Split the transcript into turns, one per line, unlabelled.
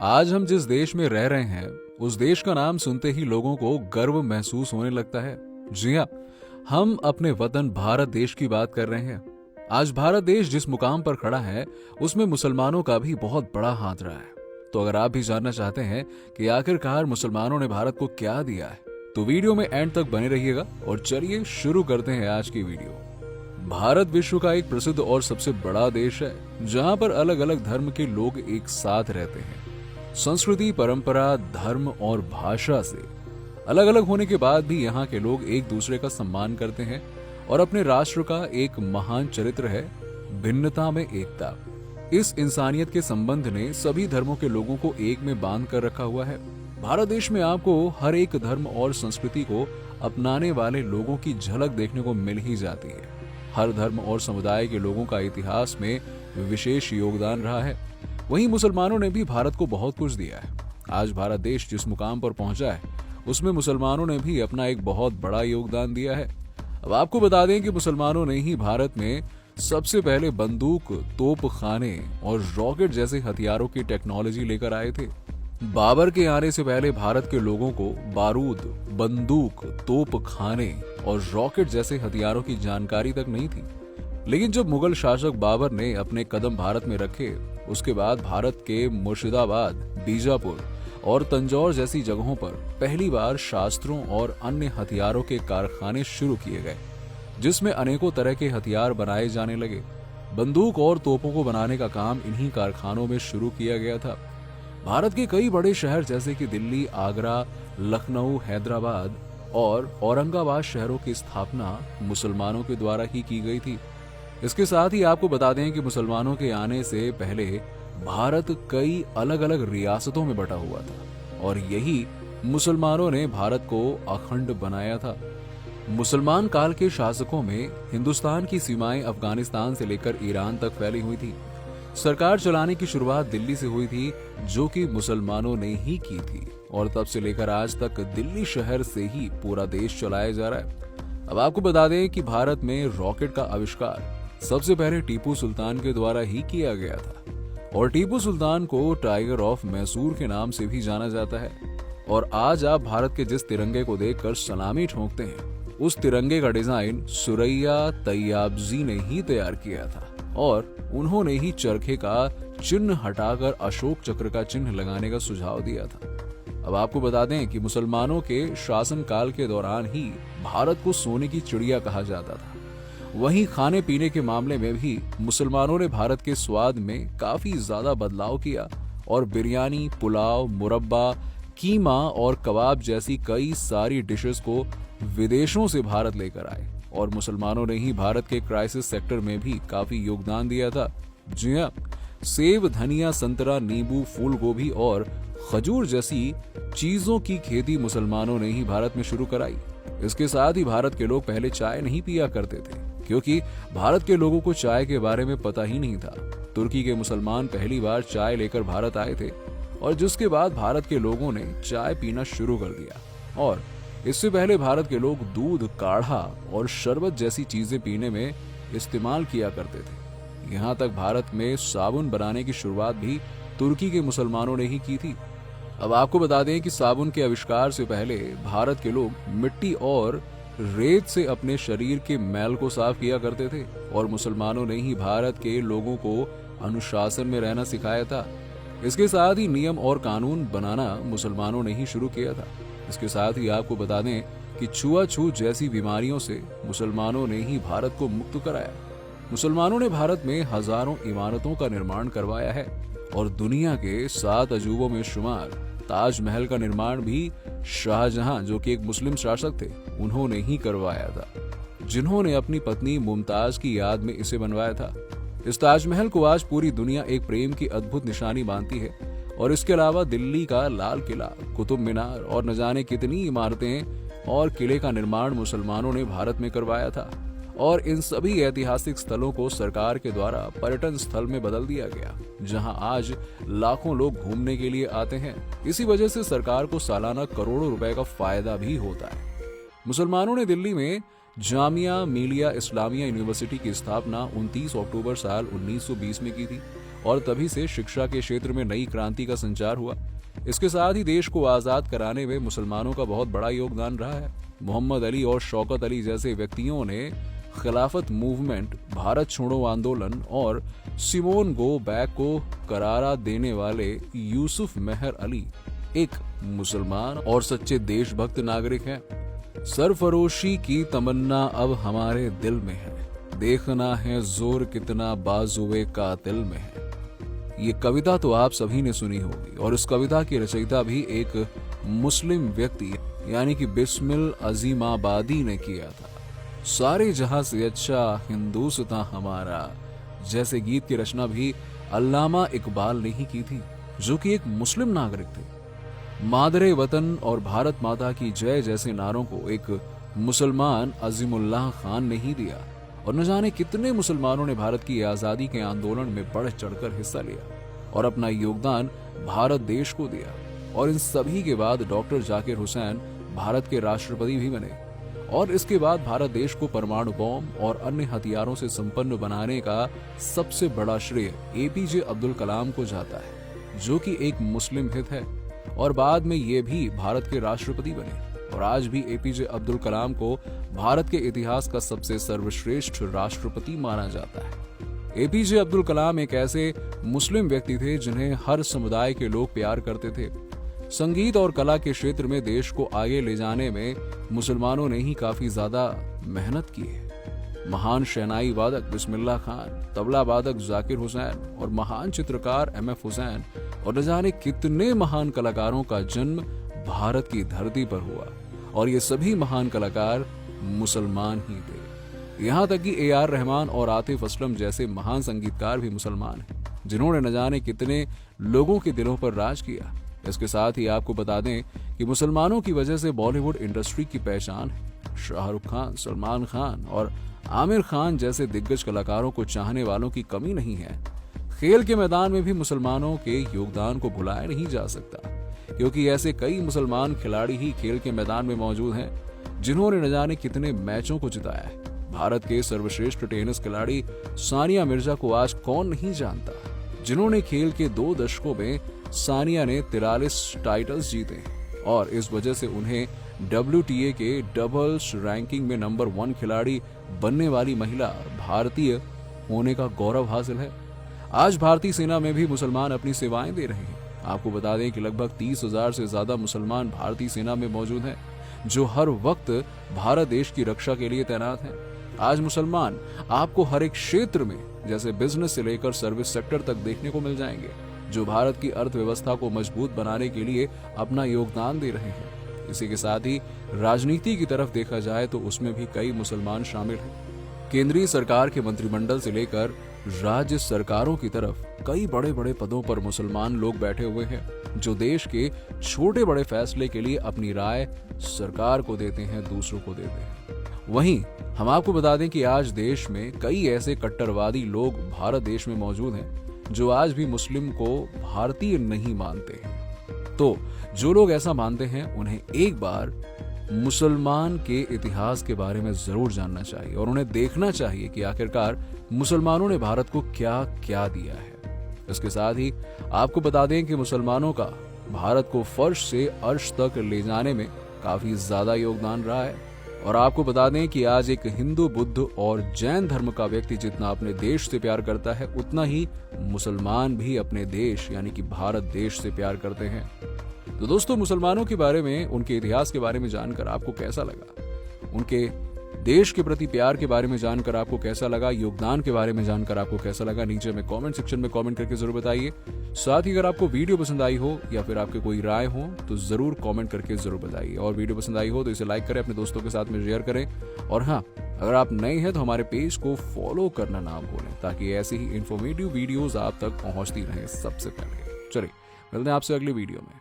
आज हम जिस देश में रह रहे हैं उस देश का नाम सुनते ही लोगों को गर्व महसूस होने लगता है। जी हाँ, हम अपने वतन भारत देश की बात कर रहे हैं। आज भारत देश जिस मुकाम पर खड़ा है उसमें मुसलमानों का भी बहुत बड़ा हाथ रहा है। तो अगर आप भी जानना चाहते हैं कि आखिरकार मुसलमानों ने भारत को क्या दिया है तो वीडियो में एंड तक बने रहिएगा। और चलिए शुरू करते हैं आज की वीडियो। भारत विश्व का एक प्रसिद्ध और सबसे बड़ा देश है जहां पर अलग अलग धर्म के लोग एक साथ रहते हैं। संस्कृति, परंपरा, धर्म और भाषा से अलग अलग होने के बाद भी यहाँ के लोग एक दूसरे का सम्मान करते हैं और अपने राष्ट्र का एक महान चरित्र है भिन्नता में एकता। इस इंसानियत के संबंध ने सभी धर्मों के लोगों को एक में बांध कर रखा हुआ है। भारत देश में आपको हर एक धर्म और संस्कृति को अपनाने वाले लोगों की झलक देखने को मिल ही जाती है। हर धर्म और समुदाय के लोगों का इतिहास में विशेष योगदान रहा है। वहीं मुसलमानों ने भी भारत को बहुत कुछ दिया है। आज भारत देश जिस मुकाम पर पहुंचा है उसमें मुसलमानों ने भी अपना एक बहुत बड़ा योगदान दिया है। अब आपको बता दें कि मुसलमानों ने ही भारत में सबसे पहले बंदूक, तोप खाने और रॉकेट जैसे हथियारों की टेक्नोलॉजी लेकर आए थे। बाबर के आने से पहले भारत के लोगों को बारूद, बंदूक, तोप खाने और रॉकेट जैसे हथियारों की जानकारी तक नहीं थी। लेकिन जब मुगल शासक बाबर ने अपने कदम भारत में रखे उसके बाद भारत के मुर्शिदाबाद, बीजापुर और तंजौर जैसी जगहों पर पहली बार शास्त्रों और अन्य हथियारों के कारखाने शुरू किए गए जिसमें अनेकों तरह के हथियार बनाए जाने लगे। बंदूक और तोपों को बनाने का काम इन्हीं कारखानों में शुरू किया गया था। भारत के कई बड़े शहर जैसे कि दिल्ली, आगरा, लखनऊ, हैदराबाद और औरंगाबाद शहरों की स्थापना मुसलमानों के द्वारा ही की गई थी। इसके साथ ही आपको बता दें कि मुसलमानों के आने से पहले भारत कई अलग अलग रियासतों में बटा हुआ था और यही मुसलमानों ने भारत को अखंड बनाया था। मुसलमान काल के शासकों में हिंदुस्तान की सीमाएं अफगानिस्तान से लेकर ईरान तक फैली हुई थी। सरकार चलाने की शुरुआत दिल्ली से हुई थी जो कि मुसलमानों ने ही की थी और तब से लेकर आज तक दिल्ली शहर से ही पूरा देश चलाया जा रहा है। अब आपको बता दें कि भारत में रॉकेट का आविष्कार सबसे पहले टीपू सुल्तान के द्वारा ही किया गया था और टीपू सुल्तान को टाइगर ऑफ मैसूर के नाम से भी जाना जाता है। और आज आप भारत के जिस तिरंगे को देखकर सलामी ठोंकते हैं उस तिरंगे का डिजाइन सुरैया तैयाबजी ने ही तैयार किया था और उन्होंने ही चरखे का चिन्ह हटाकर अशोक चक्र का चिन्ह लगाने का सुझाव दिया था। अब आपको बता दें कि मुसलमानों के शासन काल के दौरान ही भारत को सोने की चिड़िया कहा जाता था। वहीं खाने पीने के मामले में भी मुसलमानों ने भारत के स्वाद में काफी ज्यादा बदलाव किया और बिरयानी, पुलाव, मुरब्बा, कीमा और कबाब जैसी कई सारी डिशेस को विदेशों से भारत लेकर आए और मुसलमानों ने ही भारत के क्राइसिस सेक्टर में भी काफी योगदान दिया था। जी हाँ, सेब, धनिया, संतरा, नींबू, फूल गोभी और खजूर जैसी चीजों की खेती मुसलमानों ने ही भारत में शुरू कराई। इसके साथ ही भारत के लोग पहले चाय नहीं पिया करते थे क्योंकि भारत के लोगों को चाय के बारे में पता ही नहीं था। तुर्की के मुसलमान पहली बार चाय लेकर भारत आए थे और जिसके बाद भारत के लोगों ने चाय पीना शुरू कर दिया। और इससे पहले भारत के लोग दूध, काढ़ा और शरबत जैसी चीजें पीने में इस्तेमाल किया करते थे। यहाँ तक भारत में साबुन बनाने की शुरुआत भी तुर्की के मुसलमानों ने ही की थी। अब आपको बता दें कि साबुन के आविष्कार से पहले भारत के लोग मिट्टी और रेत से अपने शरीर के मैल को साफ किया करते थे और मुसलमानों ने ही भारत के लोगों को अनुशासन में रहना सिखाया था। इसके साथ ही नियम और कानून बनाना मुसलमानों ने ही शुरू किया था। इसके साथ ही आपको बता दें कि छुआछूत जैसी बीमारियों से मुसलमानों ने ही भारत को मुक्त कराया। मुसलमानों ने भारत में हजारों इमारतों का निर्माण करवाया है और दुनिया के 7 अजूबों में शुमार ताजमहल का निर्माण भी शाहजहां, जो कि एक मुस्लिम शासक थे, उन्होंने ही करवाया था, जिन्होंने अपनी पत्नी मुमताज की याद में इसे बनवाया था। इस ताजमहल को आज पूरी दुनिया एक प्रेम की अद्भुत निशानी मानती है और इसके अलावा दिल्ली का लाल किला, कुतुब मीनार और न जाने कितनी इमारतें और किले का निर्माण मुसलमानों ने भारत में करवाया था और इन सभी ऐतिहासिक स्थलों को सरकार के द्वारा पर्यटन स्थल में बदल दिया गया जहां आज लाखों लोग घूमने के लिए आते हैं। इसी वजह से सरकार को सालाना करोड़ों रुपए का फायदा भी होता है। मुसलमानों ने दिल्ली में जामिया मिलिया इस्लामिया यूनिवर्सिटी की स्थापना 29 अक्टूबर साल 1920 में की थी और तभी से शिक्षा के क्षेत्र में नई क्रांति का संचार हुआ। इसके साथ ही देश को आजाद कराने में मुसलमानों का बहुत बड़ा योगदान रहा है। मोहम्मद अली और शौकत अली जैसे व्यक्तियों ने खिलाफत मूवमेंट, भारत छोड़ो आंदोलन और सिमोन गो बैक को करारा देने वाले यूसुफ मेहर अली एक मुसलमान और सच्चे देशभक्त नागरिक हैं। सरफरोशी की तमन्ना अब हमारे दिल में है, देखना है जोर कितना बाजुए कातिल में है। ये कविता तो आप सभी ने सुनी होगी और इस कविता की रचयिता भी एक मुस्लिम व्यक्ति यानी कि बिस्मिल अजीमाबादी ने किया था। सारे जहां से अच्छा हिंदुस्तां हमारा जैसे गीत की रचना भी अल्लामा इकबाल ने ही की थी, जो कि एक मुस्लिम नागरिक थे। मादरे वतन और भारत माता की जय जैसे नारों को एक मुसलमान अजीमुल्लाह खान ने ही दिया और न जाने कितने मुसलमानों ने भारत की आजादी के आंदोलन में बढ़ चढ़कर हिस्सा लिया और अपना योगदान भारत देश को दिया। और इन सभी के बाद डॉक्टर जाकिर हुसैन भारत के राष्ट्रपति भी बने और इसके बाद भारत देश को परमाणु बम और अन्य हथियारों से संपन्न बनाने का सबसे बड़ा श्रेय एपीजे अब्दुल कलाम को जाता है, जो कि एक मुस्लिम हित है और बाद में ये भी भारत के राष्ट्रपति बने। और आज भी एपीजे अब्दुल कलाम को भारत के इतिहास का सबसे सर्वश्रेष्ठ राष्ट्रपति माना जाता है। एपीजे अब्दुल कलाम एक ऐसे मुस्लिम व्यक्ति थे जिन्हें हर समुदाय के लोग प्यार करते थे। संगीत और कला के क्षेत्र में देश को आगे ले जाने में मुसलमानों ने ही काफी ज्यादा मेहनत की है। महान शहनाई वादक बिस्मिल्लाह खान, तबला वादक जाकिर हुसैन और महान चित्रकार एमएफ हुसैन और न जाने कितने महान कलाकारों का जन्म भारत की धरती पर हुआ और ये सभी महान कलाकार मुसलमान ही थे। यहाँ तक कि AR रहमान और आतिफ असलम जैसे महान संगीतकार भी मुसलमान हैं, जिन्होंने न जाने कितने लोगों के दिलों पर राज किया। इसके साथ ही आपको बता दें कि मुसलमानों की वजह से बॉलीवुड इंडस्ट्री की पहचान है। शाहरुख खान, सलमान खान और आमिर खान जैसे दिग्गज कलाकारों को चाहने वालों की कमी नहीं है। खेल के मैदान में भी मुसलमानों के योगदान को भुलाया नहीं जा सकता, क्योंकि ऐसे कई मुसलमान खिलाड़ी ही खेल के मैदान में मौजूद हैं जिन्होंने न जाने कितने मैचों को जिताया है। भारत के सर्वश्रेष्ठ टेनिस खिलाड़ी सानिया मिर्जा को आज कौन नहीं जानता, जिन्होंने खेल के 2 दशकों में सानिया ने 43 टाइटल्स जीते और इस वजह से उन्हें WTA के डबल्स रैंकिंग में नंबर 1 खिलाड़ी बनने वाली महिला भारतीय होने का गौरव हासिल है। आज भारतीय सेना में भी मुसलमान अपनी सेवाएं दे रहे हैं। आपको बता दें कि लगभग 30,000 से ज्यादा मुसलमान भारतीय सेना में मौजूद हैं, जो हर वक्त भारत देश की रक्षा के लिए तैनात हैं। आज मुसलमान आपको हर एक क्षेत्र में, जैसे बिजनेस से लेकर सर्विस सेक्टर तक देखने को मिल जाएंगे, जो भारत की अर्थव्यवस्था को मजबूत बनाने के लिए अपना योगदान दे रहे हैं। इसी के साथ ही राजनीति की तरफ देखा जाए तो उसमें भी कई मुसलमान शामिल हैं। केंद्रीय सरकार के मंत्रिमंडल से लेकर राज्य सरकारों की तरफ कई बड़े बड़े पदों पर मुसलमान लोग बैठे हुए हैं, जो देश के छोटे बड़े फैसले के लिए अपनी राय सरकार को देते हैं, दूसरों को देते हैं। वहीं हम आपको बता दें कि आज देश में कई ऐसे कट्टरवादी लोग भारत देश में मौजूद हैं जो आज भी मुस्लिम को भारतीय नहीं मानते हैं। तो जो लोग ऐसा मानते हैं उन्हें एक बार मुसलमान के इतिहास के बारे में जरूर जानना चाहिए और उन्हें देखना चाहिए कि आखिरकार मुसलमानों ने भारत को क्या क्या दिया है। इसके साथ ही आपको बता दें कि मुसलमानों का भारत को फर्श से अर्श तक ले जाने में काफी ज्यादा योगदान रहा है। और आपको बता दें कि आज एक हिंदू, बुद्ध और जैन धर्म का व्यक्ति जितना अपने देश से प्यार करता है, उतना ही मुसलमान भी अपने देश यानी कि भारत देश से प्यार करते हैं। तो दोस्तों, मुसलमानों के बारे में, उनके इतिहास के बारे में जानकर आपको कैसा लगा? उनके देश के प्रति प्यार के बारे में जानकर आपको कैसा लगा? योगदान के बारे में जानकर आपको कैसा लगा? नीचे में कमेंट सेक्शन में कमेंट करके जरूर बताइए। साथ ही अगर आपको वीडियो पसंद आई हो या फिर आपके कोई राय हो तो जरूर कमेंट करके जरूर बताइए। और वीडियो पसंद आई हो तो इसे लाइक करें, अपने दोस्तों के साथ में शेयर करें। और हाँ, अगर आप नए हैं तो हमारे पेज को फॉलो करना ना भूलें, ताकि ऐसी ही इंफॉर्मेटिव वीडियोस आप तक पहुंचती रहें सबसे पहले। चलिए, मिलते हैं आपसे अगली वीडियो में।